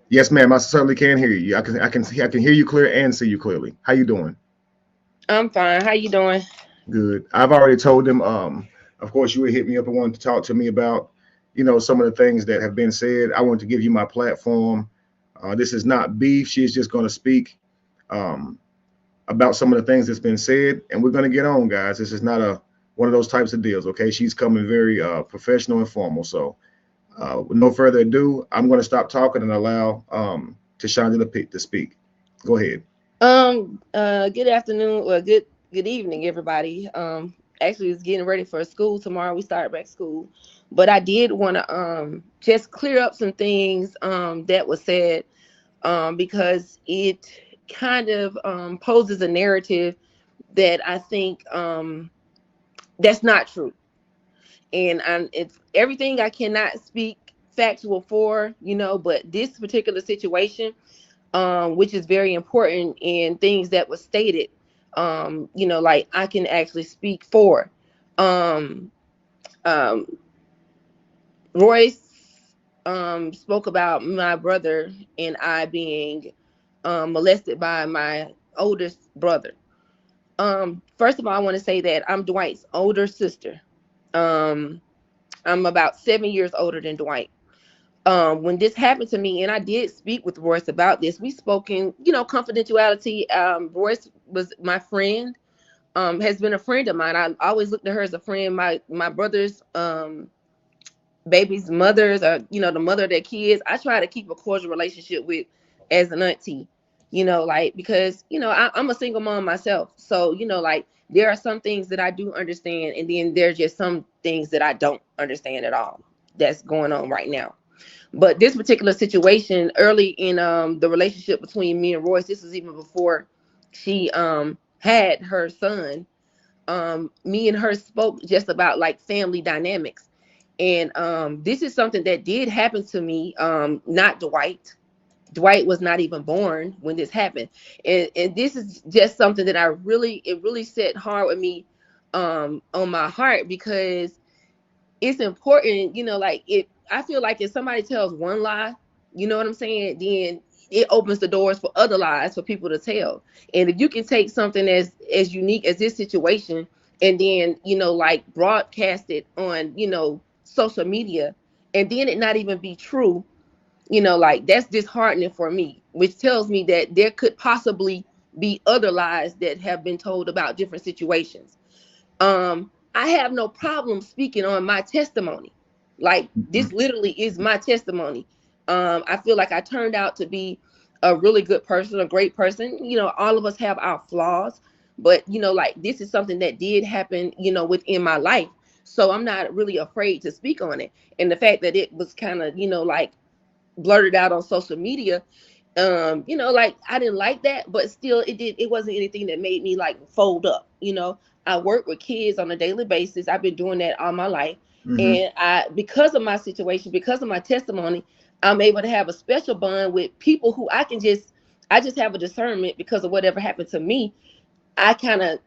Yes, ma'am. I certainly can hear you. I can hear you clear and see you clearly. How you doing? I'm fine. How you doing? Good. I've already told them. Of course, you would hit me up and wanted to talk to me about, some of the things that have been said. I want to give you my platform. This is not beef. She's just going to speak um, about some of the things that's been said, and we're going to get on, guys. This is not a one of those types of deals. Okay, she's coming very professional and formal. So, with no further ado, I'm going to stop talking and allow Tashanda to speak. Go ahead. Good afternoon or good evening, everybody. Actually, it's getting ready for school tomorrow. We start back school, but I did want to just clear up some things that was said because it kind of poses a narrative that I think that's not true, and it's everything I cannot speak factual for, but this particular situation which is very important in things that was stated. Like I can actually speak for. Um, um, Royce spoke about my brother and I being molested by my oldest brother. First of all, I want to say that I'm Dwight's older sister. Um, I'm about 7 years older than Dwight. When this happened to me, and I did speak with Royce about this, we spoke in, confidentiality. Royce was my friend, has been a friend of mine. I always looked at her as a friend. My brother's baby's mothers, or the mother of their kids, I try to keep a cordial relationship with as an auntie. Like because I'm a single mom myself, so like there are some things that I do understand, and then there's just some things that I don't understand at all. That's going on right now. But this particular situation early in the relationship between me and Royce, this was even before she had her son. Me and her spoke just about like family dynamics. And this is something that did happen to me, not Dwight. Dwight was not even born when this happened. And this is just something that it really set hard with me on my heart because it's important, like I feel like if somebody tells one lie, you know what I'm saying, then it opens the doors for other lies for people to tell. And if you can take something as unique as this situation and then, like broadcast it on, social media and then it not even be true, like that's disheartening for me, which tells me that there could possibly be other lies that have been told about different situations. I have no problem speaking on my testimony. Like Mhm. this literally is my testimony. I feel like I turned out to be a really good person, a great person. All of us have our flaws, but like this is something that did happen, within my life. So I'm not really afraid to speak on it. And the fact that it was kind of, like blurted out on social media, like I didn't like that, but still it wasn't anything that made me like fold up. I work with kids on a daily basis. I've been doing that all my life. Mhm. And because of my situation, because of my testimony, I'm able to have a special bond with people who I just have a discernment because of whatever happened to me. I kind of,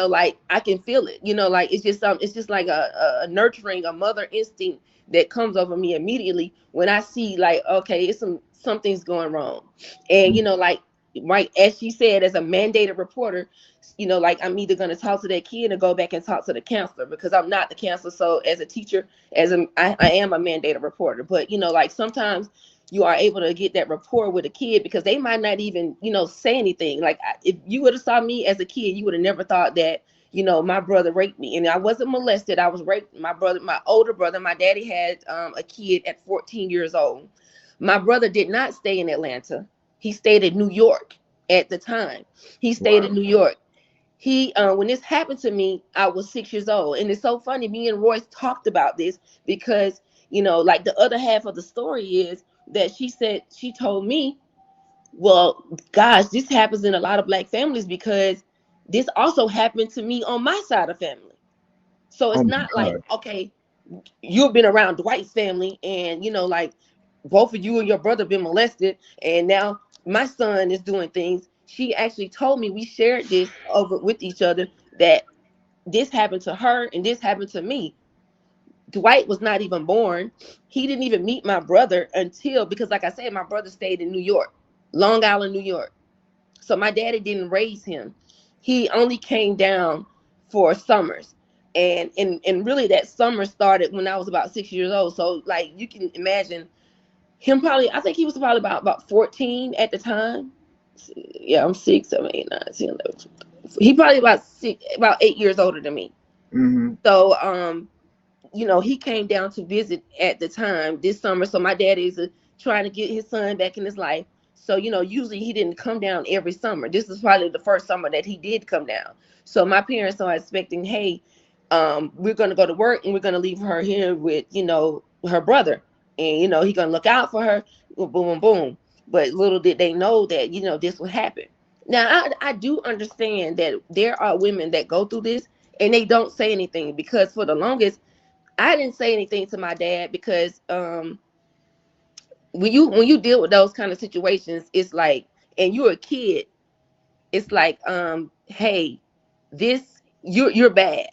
like I can feel it, like it's just like a nurturing, a mother instinct that comes over me immediately when I see like, okay, it's something's going wrong. And, like, right, as she said, as a mandated reporter, like I'm either going to talk to that kid or go back and talk to the counselor because I'm not the counselor. So as a teacher, I am a mandated reporter, but, like sometimes you are able to get that rapport with a kid because they might not even, say anything. Like if you would have saw me as a kid, you would have never thought that, my brother raped me. And I wasn't molested. I was raped. My brother, my older brother, my daddy had a kid at 14 years old. My brother did not stay in Atlanta. He stayed in New York at the time. He stayed in Wow. New York. He when this happened to me, I was 6 years old. And it's so funny, me and Royce talked about this because, like the other half of the story is that she said she told me, well, gosh, this happens in a lot of black families because this also happened to me on my side of family. So Oh it's my not like, God. okay, you've been around Dwight's family and like both of you and your brother been molested and now my son is doing things. She actually told me, we shared this over with each other, that this happened to her and this happened to me. Dwight was not even born. He didn't even meet my brother until, because like I said, my brother stayed in New York, Long Island, New York. So my daddy didn't raise him. He only came down for summers. And really that summer started when I was about 6 years old. So like you can imagine him probably, I think he was probably about 14 at the time. Yeah, I'm 6, 7, 8, 9, 10, 11. He probably about 8 years older than me. Mm-hmm. So he came down to visit at the time this summer. So my dad is trying to get his son back in his life. So, usually he didn't come down every summer. This is probably the first summer that he did come down. So my parents are expecting, hey, we're going to go to work and we're going to leave her here with, her brother. And, he's going to look out for her. Boom, boom, boom. But little did they know that, this would happen. Now, I do understand that there are women that go through this and they don't say anything, because for the longest, I didn't say anything to my dad, because when you deal with those kind of situations, it's like, and you're a kid, it's like, hey, this, you're bad.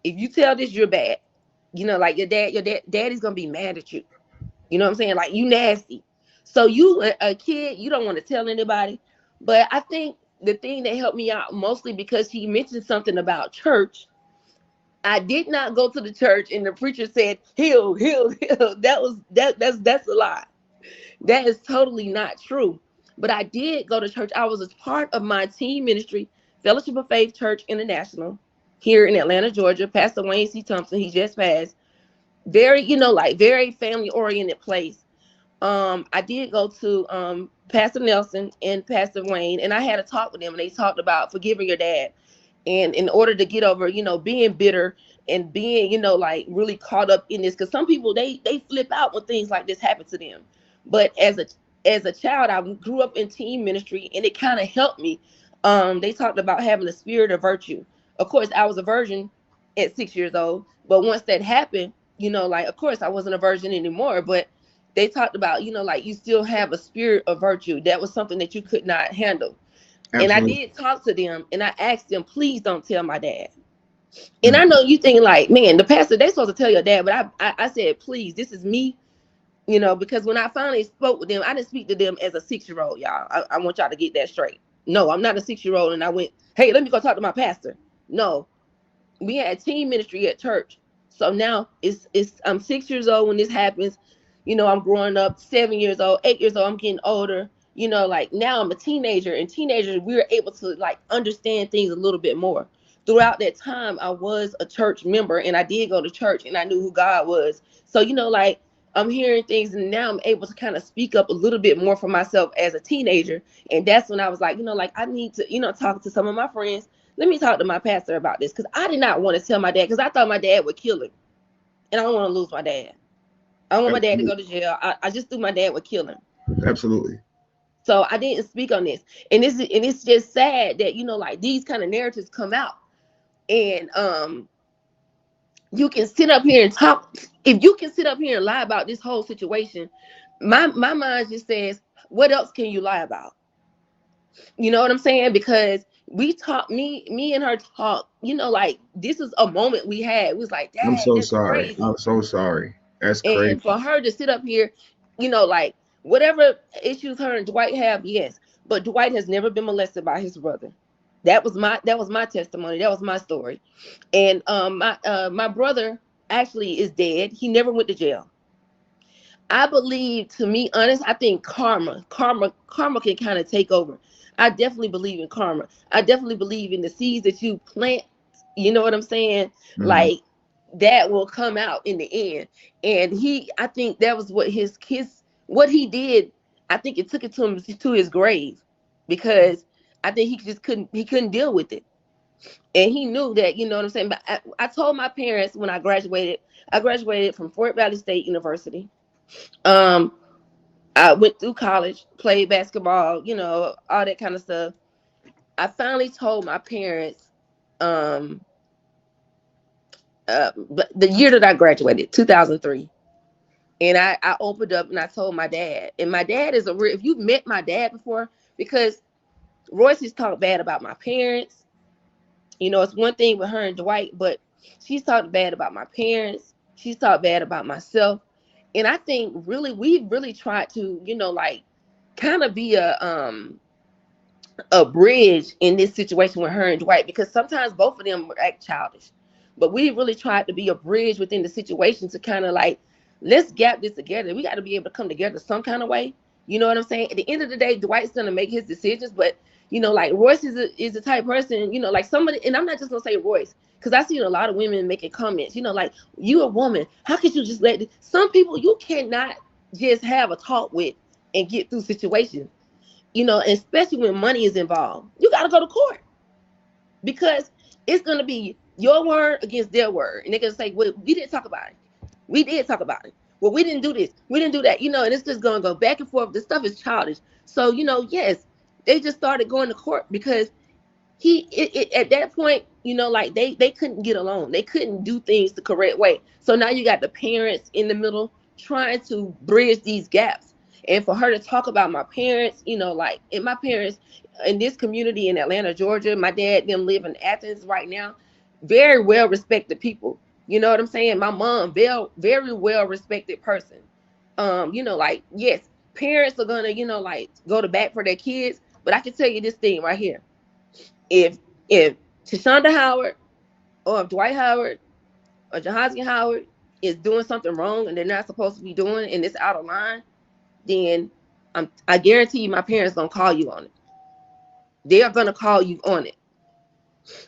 If you tell this, you're bad. Like daddy's gonna be mad at you. You know what I'm saying? Like, you nasty. So you a kid, you don't want to tell anybody. But I think the thing that helped me out mostly, because he mentioned something about church. I did not go to the church and the preacher said, heal, heal, heal. That's a lie. That is totally not true. But I did go to church. I was a part of my teen ministry, Fellowship of Faith Church International, here in Atlanta, Georgia. Pastor Wayne C. Thompson, he just passed. Very, like very family oriented place. I did go to Pastor Nelson and Pastor Wayne, and I had a talk with them, and they talked about forgiving your dad. And in order to get over, being bitter and being, like really caught up in this, because some people they flip out when things like this happen to them. But as a child, I grew up in teen ministry, and it kind of helped me. They talked about having the spirit of virtue. Of course, I was a virgin at 6 years old, but once that happened, like, of course I wasn't a virgin anymore. But they talked about, like, you still have a spirit of virtue. That was something that you could not handle. And I Absolutely. did talk to them, and I asked them, please don't tell my dad. And I know you think like, man, the pastor, they supposed to tell your dad, but I said, please, this is me, because when I finally spoke with them, I didn't speak to them as a 6-year-old, y'all. I want y'all to get that straight. No, I'm not a 6-year-old, and I went, hey, let me go talk to my pastor. No, we had teen ministry at church. So now I'm 6 years old when this happens. I'm growing up, 7 years old, 8 years old, I'm getting older. Like now I'm a teenager, and teenagers, we were able to like understand things a little bit more. Throughout that time, I was a church member, and I did go to church, and I knew who God was. So, like, I'm hearing things, and now I'm able to kind of speak up a little bit more for myself as a teenager. And that's when I was like, like, I need to, talk to some of my friends. Let me talk to my pastor about this, because I did not want to tell my dad, because I thought my dad would kill him. And I don't want to lose my dad. I don't want my dad to go to jail. I just knew my dad would kill him. Absolutely. So I didn't speak on this. And it's just sad that, like, these kind of narratives come out. And you can sit up here and talk. If you can sit up here and lie about this whole situation, my mind just says, what else can you lie about? You know what I'm saying? Because we talk, me and her talk, like, this is a moment we had. It was like, I'm dang, so that's sorry. crazy. I'm so sorry. That's And crazy. for her to sit up here, like, whatever issues her and Dwight have, yes. But Dwight has never been molested by his brother. That was my testimony. That was my story. And my brother actually is dead. He never went to jail. I believe, to be honest, I think karma can kind of take over. I definitely believe in karma. I definitely believe in the seeds that you plant. You know what I'm saying? Mhm. Like, that will come out in the end. And I think that was what what he did. I think it took it to him to his grave, because I think he couldn't deal with it. And he knew that, you know what I'm saying? But I told my parents when I graduated from Fort Valley State University. Um, I went through college, played basketball, all that kind of stuff. I finally told my parents, um, but the year that I graduated, 2003, and I opened up and I told my dad. And my dad is if you've met my dad before, because Royce has talked bad about my parents. It's one thing with her and Dwight, but she's talked bad about my parents. She's talked bad about myself. And I think really we really tried to, like kind of be a bridge in this situation with her and Dwight, because sometimes both of them act childish. But we really tried to be a bridge within the situation to kind of like, let's gap this together. We got to be able to come together some kind of way. You know what I'm saying? At the end of the day, Dwight's gonna make his decisions, but like Royce is the type person, like somebody, and I'm not just gonna say Royce, because I seen a lot of women making comments, like, you a woman, how could you just let some people you cannot just have a talk with and get through situations, especially when money is involved. You got to go to court, because it's going to be your word against their word. And they're going to say, well, we didn't talk about it. We did talk about it. Well, we didn't do this. We didn't do that. And it's just going to go back and forth. This stuff is childish. So, yes, they just started going to court because at that point, like they couldn't get along. They couldn't do things the correct way. So now you got the parents in the middle trying to bridge these gaps. And for her to talk about my parents, like, and my parents in this community in Atlanta, Georgia, my dad, them live in Athens right now, very well respected people. You know what I'm saying? My mom, very well respected person. Like, yes, parents are gonna, like, go to bat for their kids. But I can tell you this thing right here. If Tashanda Howard or if Dwight Howard or Jahaziel Howard is doing something wrong and they're not supposed to be doing and it's out of line, then I guarantee you my parents gonna call you on it. They are gonna call you on it.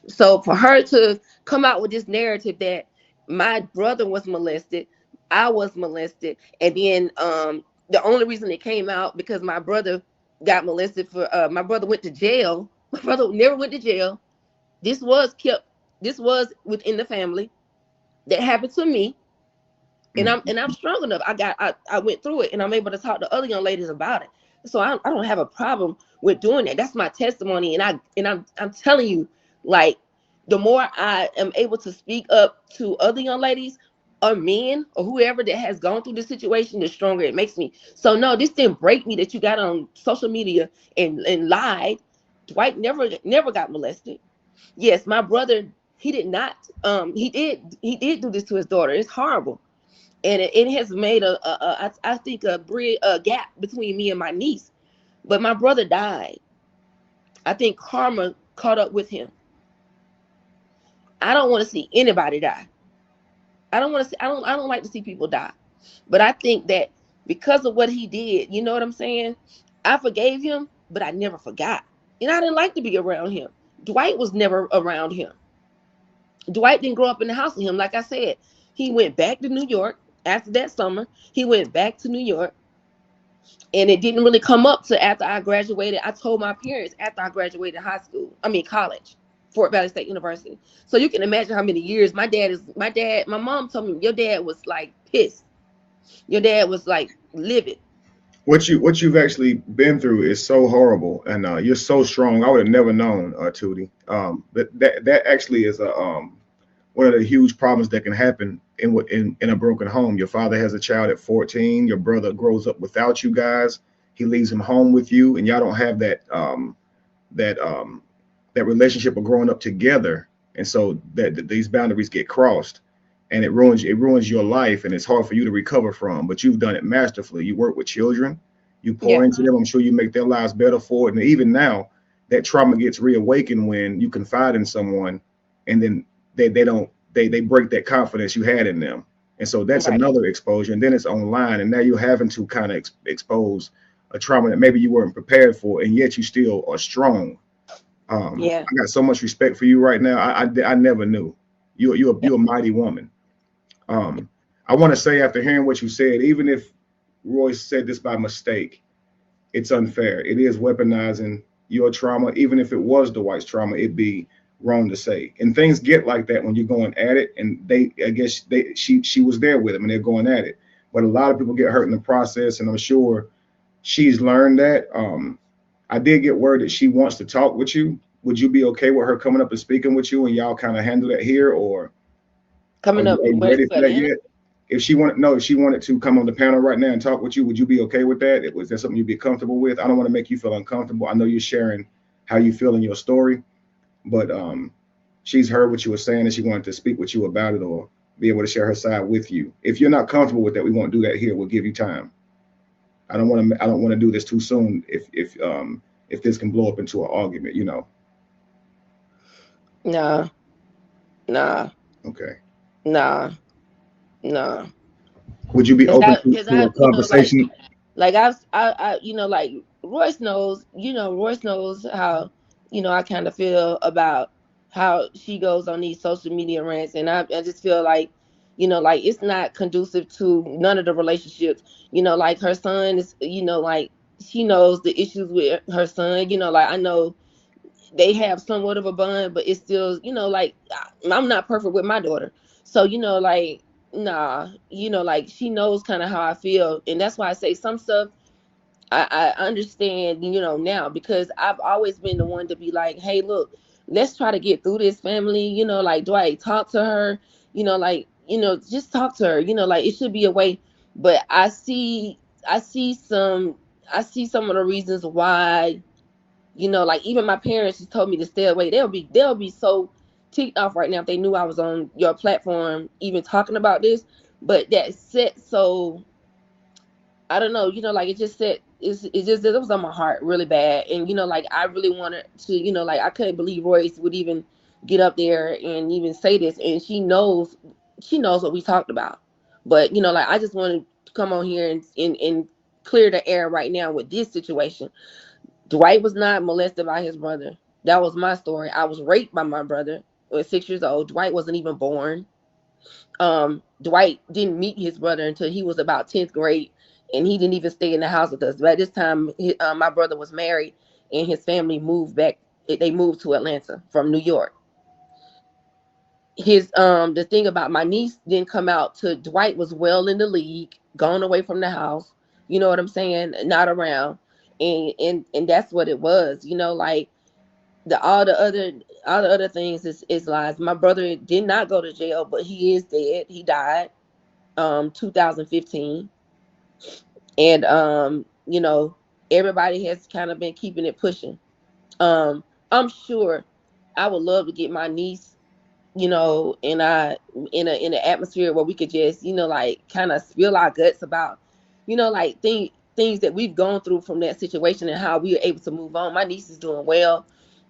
So for her to come out with this narrative that my brother was molested, I was molested, and then the only reason it came out because my brother got molested for my brother went to jail. My brother never went to jail. This was within the family. That happened to me. And I'm strong enough. I went through it, and I'm able to talk to other young ladies about it. So I don't have a problem with doing that. That's my testimony, and I'm telling you, like, the more I am able to speak up to other young ladies or men or whoever that has gone through this situation, the stronger it makes me. So no, this didn't break me that you got on social media and lied. Dwight never got molested. Yes, my brother, he did not. He did do this to his daughter. It's horrible. And it has made I think a gap between me and my niece. But my brother died. I think karma caught up with him. I don't want to see anybody die. I don't want to see. I don't like to see people die. But I think that because of what he did, you know what I'm saying? I forgave him, but I never forgot. And I didn't like to be around him. Dwight was never around him. Dwight didn't grow up in the house with him. Like I said, he went back to New York after that summer. He went back to New York. And it didn't really come up to after I graduated. I told my parents after I graduated college, Fort Valley State University. So you can imagine how many years my mom told me, your dad was like pissed. Your dad was like livid. What you've actually been through is so horrible, and you're so strong. I would have never known, Tootie. That actually is a one of the huge problems that can happen in a broken home. Your father has a child at 14. Your brother grows up without you guys. He leaves him home with you, and y'all don't have that relationship of growing up together. And so that these boundaries get crossed, and it ruins your life, and it's hard for you to recover from. But you've done it masterfully. You work with children, you pour into them. I'm sure you make their lives better for it. And even now, that trauma gets reawakened when you confide in someone, and then they break that confidence you had in them. And so that's another exposure. And then it's online, and now you're having to kind of expose a trauma that maybe you weren't prepared for, and yet you still are strong. I got so much respect for you right now. I never knew you're a mighty woman. I want to say, after hearing what you said, even if Royce said this by mistake, it's unfair. It is weaponizing your trauma. Even if it was Dwight's trauma, it'd be wrong to say. And things get like that when you're going at it. And she was there with him, and they're going at it. But a lot of people get hurt in the process, and I'm sure she's learned that. I did get word that she wants to talk with you. Would you be okay with her coming up and speaking with you, and y'all kind of handle that here, or coming up? Are you ready for that yet? If she wanted to come on the panel right now and talk with you, would you be okay with that? Was that something you'd be comfortable with? I don't want to make you feel uncomfortable. I know you're sharing how you feel in your story, but she's heard what you were saying, and she wanted to speak with you about it. Or be able to share her side with you. If you're not comfortable with that, we won't do that here. We'll give you time. I don't want to do this too soon if this can blow up into an argument, you know. Nah, nah, Okay. nah, nah. Would you be Cause open cause to a conversation? like you know, like Royce knows, you know, Royce knows how, you know, I kind of feel about how she goes on these social media rants, and I just feel like, you know, like it's not conducive to none of the relationships. You know, like her son is, you know, like she knows the issues with her son. You know, like I know they have somewhat of a bond, but it's still, you know, like I'm not perfect with my daughter. So, you know, like, nah, you know, like she knows kind of how I feel. And that's why I say some stuff I understand, you know, now, because I've always been the one to be like, hey, look, let's try to get through this, family. You know, like, Dwight, talk to her, you know, like, you know, just talk to her, you know, like it should be a way. But I see some of the reasons why, you know, like even my parents just told me to stay away. They'll be so ticked off right now if they knew I was on your platform even talking about this. But that set, so I don't know, you know, like it just said it just it was on my heart really bad. And you know, like I really wanted to, you know, like I couldn't believe Royce would even get up there and even say this, and she knows what we talked about. But you know, like I just wanted to come on here and clear the air right now with this situation. Dwight was not molested by his brother. That was my story. I was raped by my brother at 6 years old. Dwight wasn't even born. Dwight didn't meet his brother until he was about 10th grade, and he didn't even stay in the house with us. By this time, my brother was married, and his family moved back. They moved to Atlanta from New York. His the thing about my niece didn't come out till Dwight was well in the league, gone away from the house. You know what I'm saying? Not around, and that's what it was. You know, like the all the other things is lies. My brother did not go to jail, but he is dead. He died 2015. And you know, everybody has kind of been keeping it pushing. I'm sure I would love to get my niece, you know, in an atmosphere where we could just, you know, like kind of spill our guts about, you know, like things that we've gone through from that situation and how we were able to move on. My niece is doing well.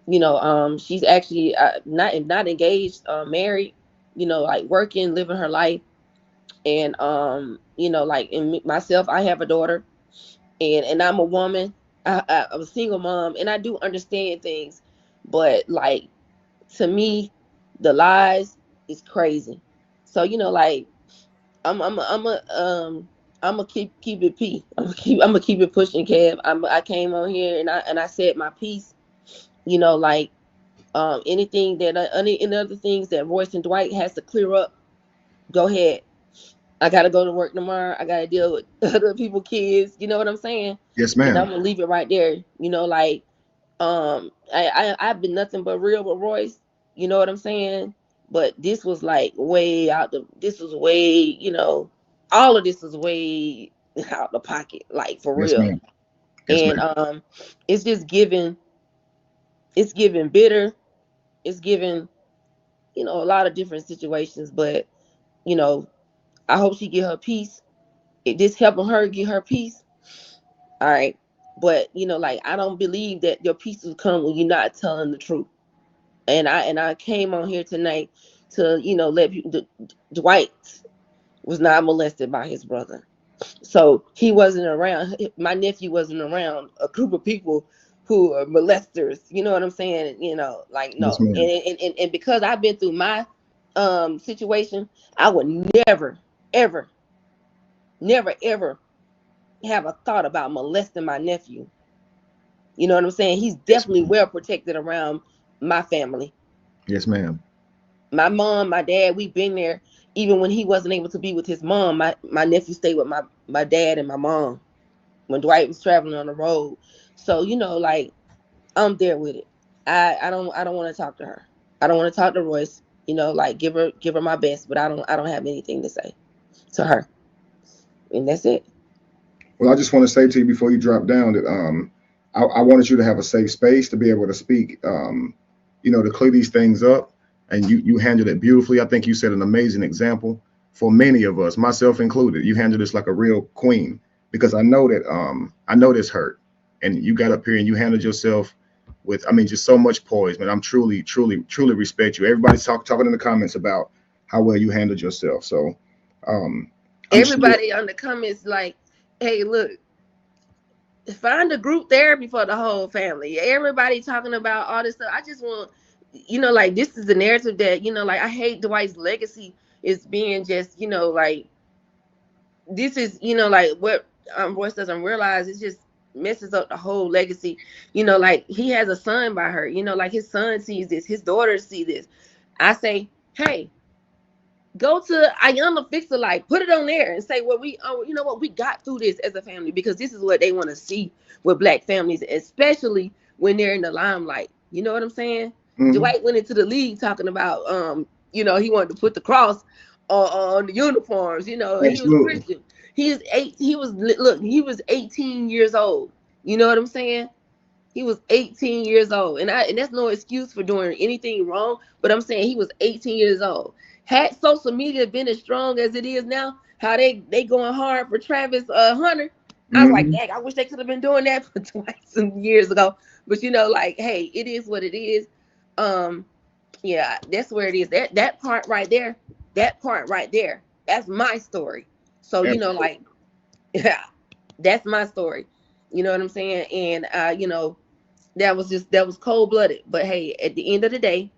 You know, she's actually not engaged, married, you know, like working, living her life. And you know, like in myself, I have a daughter, and I'm a woman. I'm a single mom, and I do understand things, but like to me, the lies is crazy. So you know, like I'm gonna keep it p. I'm gonna keep it pushing, Kev. I came on here and I said my piece. You know, like anything that any other things that Royce and Dwight has to clear up, go ahead. I gotta go to work tomorrow. I gotta deal with other people, kids. You know what I'm saying? Yes, And I'm ma'am. gonna leave it right there. You know, like I've been nothing but real with Royce. You know what I'm saying? But this was like way out the. This was way, you know, all of this was way out the pocket, like for Yes, real. ma'am. Yes, And ma'am. it's just giving. It's giving bitter. It's giving, you know, a lot of different situations. But you know, I hope she get her peace. It this helping her get her peace. All right. But you know, like I don't believe that your peace will come when you're not telling the truth. And I came on here tonight to, you know, let people. Dwight was not molested by his brother, so he wasn't around. My nephew wasn't around a group of people who are molesters. You know what I'm saying? You know, like Yes, no. ma'am. And because I've been through my situation, I would never, ever, never, ever have a thought about molesting my nephew. You know what I'm saying? He's Yes, definitely ma'am. well protected around my family. Yes, ma'am. My mom, my dad, we've been there. Even when he wasn't able to be with his mom, my nephew stayed with my dad and my mom when Dwight was traveling on the road. So, you know, like I'm there with it. I don't want to talk to her. I don't want to talk to Royce. You know, like give her my best, but I don't have anything to say to her. And that's it. Well, I just want to say to you before you drop down that I wanted you to have a safe space to be able to speak, you know, to clear these things up. and you handled it beautifully. I think you set an amazing example for many of us, myself included. You handled this like a real queen, because I know this hurt, and you got up here and you handled yourself with, I mean, just so much poise, man. I'm truly respect you. Everybody's talking in the comments about how well you handled yourself. So um, I'm sure. Everybody on the comments like, hey, look, find a group therapy for the whole family. Everybody talking about all this stuff. I just want, like, this is the narrative that, like, I hate Dwight's legacy is being just, like, this is, like, what Royce doesn't realize. It just messes up the whole legacy. Like, he has a son by her, like, his son sees this, his daughters see this. I say, hey, go to Ayana Fix a Life, put it on there and say, well, we got through this as a family, because this is what they want to see with Black families, especially when they're in the limelight. You know what I'm saying? Mhm. Dwight went into the league talking about, he wanted to put the cross on the uniforms. He was Absolutely. Christian. He was 18 years old. You know what I'm saying? He was 18 years old, and that's no excuse for doing anything wrong. But I'm saying he was 18 years old. Had social media been as strong as it is now, how they going hard for Travis Hunter, I was like, Mhm. dang, I wish they could have been doing that for some years ago. But like, hey, it is what it is. Yeah, that's where it is. That part right there, that's my story. So Absolutely. like, yeah, that's my story. You know what I'm saying? And that was cold blooded. But hey, at the end of the day,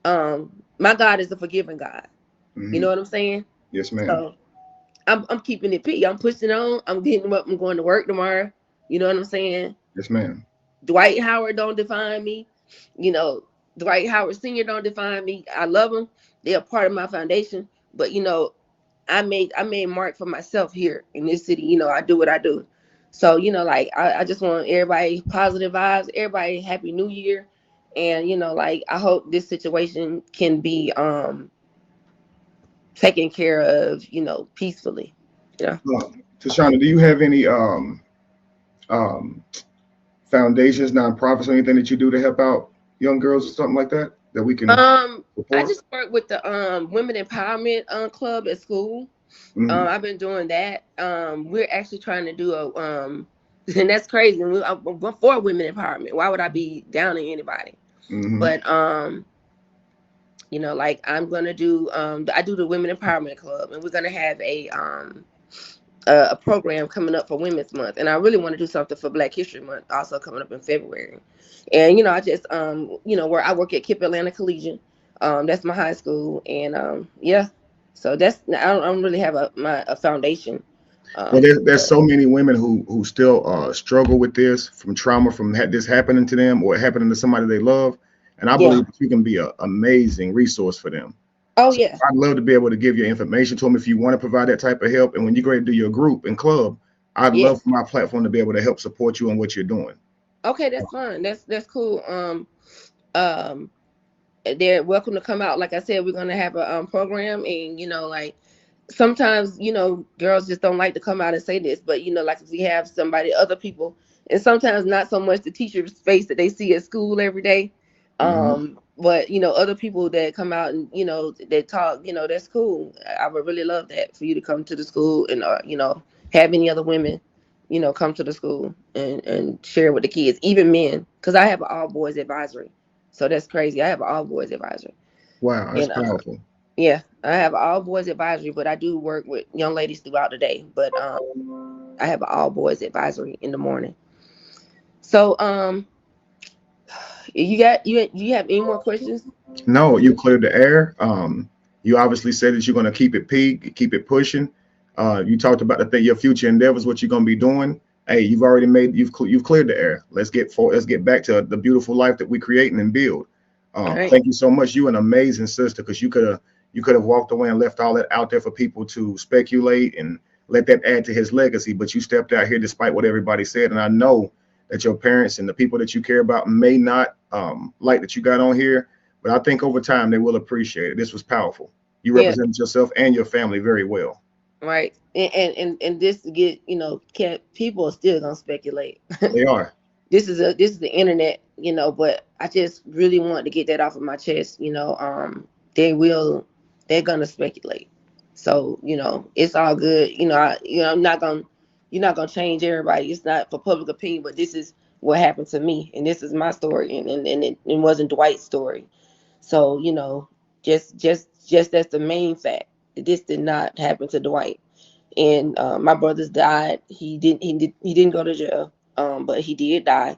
my God is a forgiving God. You know Mhm. what I'm saying? Yes, ma'am. So I'm keeping it P. I'm pushing on. I'm getting up. I'm going to work tomorrow. You know what I'm saying? Yes, ma'am. Dwight Howard don't define me. You know, Dwight Howard Sr. don't define me. I love them. They're a part of my foundation. But I made mark for myself here in this city. I do what I do. So, like, I just want everybody positive vibes, everybody happy new year. And, like, I hope this situation can be taken care of, peacefully. Yeah. Tashanda, do you have any um, foundations, nonprofits, or anything that you do to help out young girls or something like that that we can I support? just work with the women empowerment club at school. Mm-hmm. I've been doing that. We're actually trying to do a and that's crazy. I'm for women empowerment. Why would I be downing anybody? Mm-hmm. But like, I'm gonna do I do the women empowerment club, and we're gonna have a program coming up for Women's Month, and I really want to do something for Black History Month, also coming up in February. And I just where I work at Kip Atlanta Collegiate, that's my high school, and yeah, so I don't really have a foundation. Well, there's But so many women who still struggle with this, from trauma, from this happening to them or happening to somebody they love, and I yeah, believe that you can be an amazing resource for them. oh So yeah, I'd love to be able to give your information to them if you want to provide that type of help. And when you go to do your group and club, I'd love yes, for my platform to be able to help support you on what you're doing. okay, that's fine, that's cool. Um, they're welcome to come out. Like I said, we're gonna have a program, and like, sometimes girls just don't like to come out and say this, but like, if we have somebody, other people, and sometimes not so much the teacher's face that they see at school every day, Hmm. but other people that come out and that talk, that's cool. I would really love that for you to come to the school, and have any other women come to the school and share with the kids, even men, because I have an all boys advisory. So that's crazy. I have an all boys advisory. Wow, that's And powerful. yeah, I have an all boys advisory, but I do work with young ladies throughout the day. But I have an all boys advisory in the morning. So you have any more questions? No, you cleared the air. You obviously said that you're going to keep it peak, keep it pushing. You talked about the thing, your future endeavors, what you're going to be doing. Hey, you've already made you've cleared the air. Let's get back to the beautiful life that we're creating and build. All right. Thank you so much. You an amazing sister, because you could have walked away and left all that out there for people to speculate and let that add to his legacy. But you stepped out here despite what everybody said, and I know that your parents and the people that you care about may not like that you got on here, but I think over time they will appreciate it. This was powerful. You Yeah. represented yourself and your family very well. Right. And this to get, can't, people are still gonna speculate. They are. this is the internet, you know, but I just really want to get that off of my chest, you know. They're gonna speculate. So, you know, it's all good. You know, I'm not gonna you're not gonna change everybody. It's not for public opinion, but this is what happened to me and this is my story and it wasn't Dwight's story. So, you know, just that's the main fact. This did not happen to Dwight. And my brothers died. He didn't go to jail, but he did die.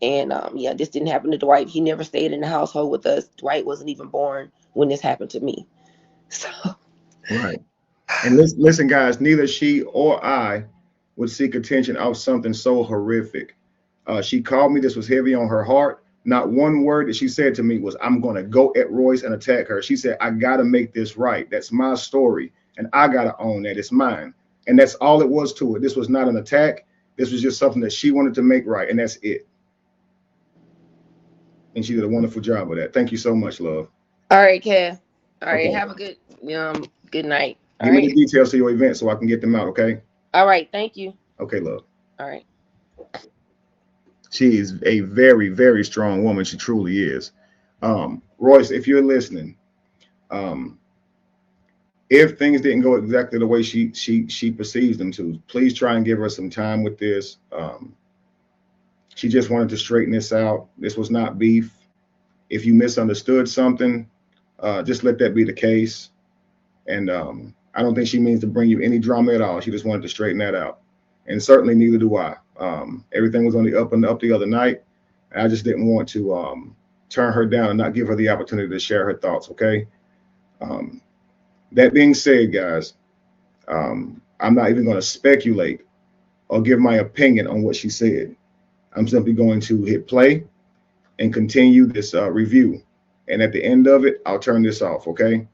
And yeah, this didn't happen to Dwight. He never stayed in the household with us. Dwight wasn't even born when this happened to me. So Right. And listen, guys, neither she or I would seek attention of something so horrific. She called me. This was heavy on her heart. Not one word that she said to me was, I'm going to go at Royce and attack her. She said, I got to make this right. That's my story. And I got to own that. It's mine. And that's all it was to it. This was not an attack. This was just something that she wanted to make right. And that's it. And she did a wonderful job of that. Thank you so much, love. all right, Kev. All right, Okay. have a good night. All Give me right. the details to your event so I can get them out. Okay. All right, thank you. Okay, love. All right. She is a very, very strong woman. She truly is. Royce, if you're listening, um, if things didn't go exactly the way she perceives them to, please try and give her some time with this. She just wanted to straighten this out. This was not beef. If you misunderstood something, just let that be the case. And I don't think she means to bring you any drama at all. She just wanted to straighten that out. And certainly neither do I. Everything was on the up and up the other night. And I just didn't want to turn her down and not give her the opportunity to share her thoughts. Okay. That being said, guys, I'm not even going to speculate or give my opinion on what she said. I'm simply going to hit play and continue this review. And at the end of it, I'll turn this off. Okay.